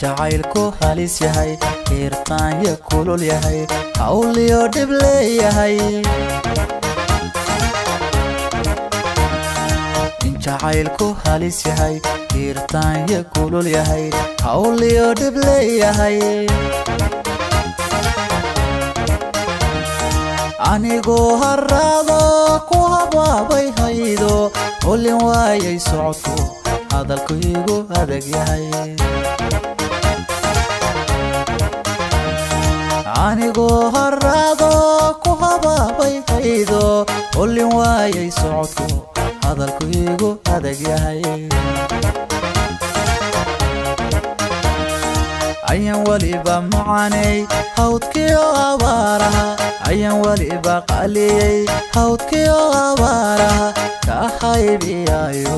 jacaylku halis yahay irtaan ya kulul yahay hawliyo dib leeyahay jacaylku halis yahay irtaan ya kulul yahay hawliyo dib leeyahay anigu harado ku habaabay haydo olin waayay socodku hadalku igu adag yahay anigu harado ku habaabay haydo olin waayay socodku hadalku igu adag yahay ayan waliba macanay hawdkiyo abaaraha ayan waliba qaliyay hawdkiyo abaaraha ka haybiyayo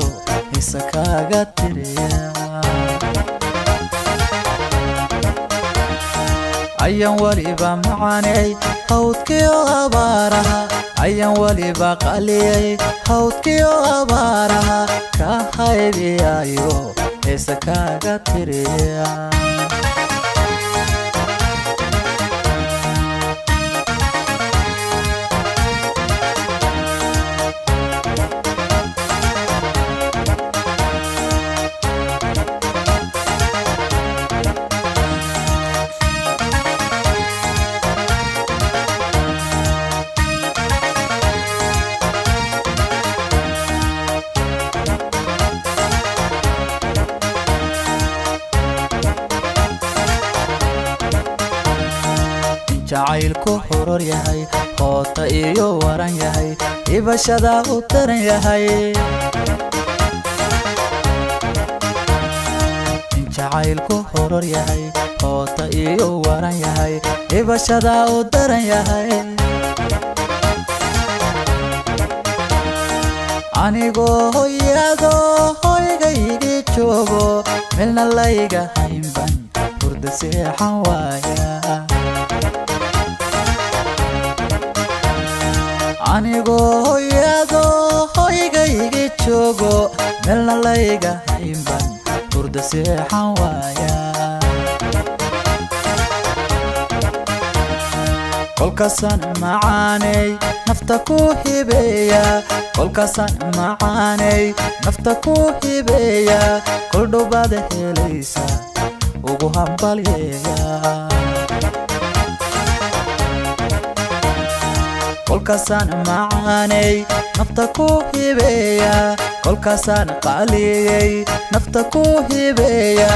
isa kaaga tiriya ayan waliba macanay hawdkiyo abaaraha ayan waliba qaliyay hawdkiyo abaaraha ka haybiyayo isa kaaga tiriya jacaylku horor yahay qoota iyo waran yahay ibashada u taran yahay jacaylku horor yahay qoota iyo waran yahay ibashada u taran yahay anigu hoyado hoygaygi joogo melna layga haynban hurda seexan waaya anigu hoyado hoygaygi joogo melna layga haynban hurda seexan waaya kolkaasan macaanay nafta ku hibeeya kolkaasan macaanay nafta ku hibeeya kol dhowbaad helaysa ugu hambalyeeya kolkaasan macaanay nafta ku hibeeya kolkaasan qaliyay nafta ku hibeeya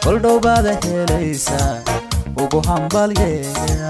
kol dhowbaad helaysa ugu hambalyeeya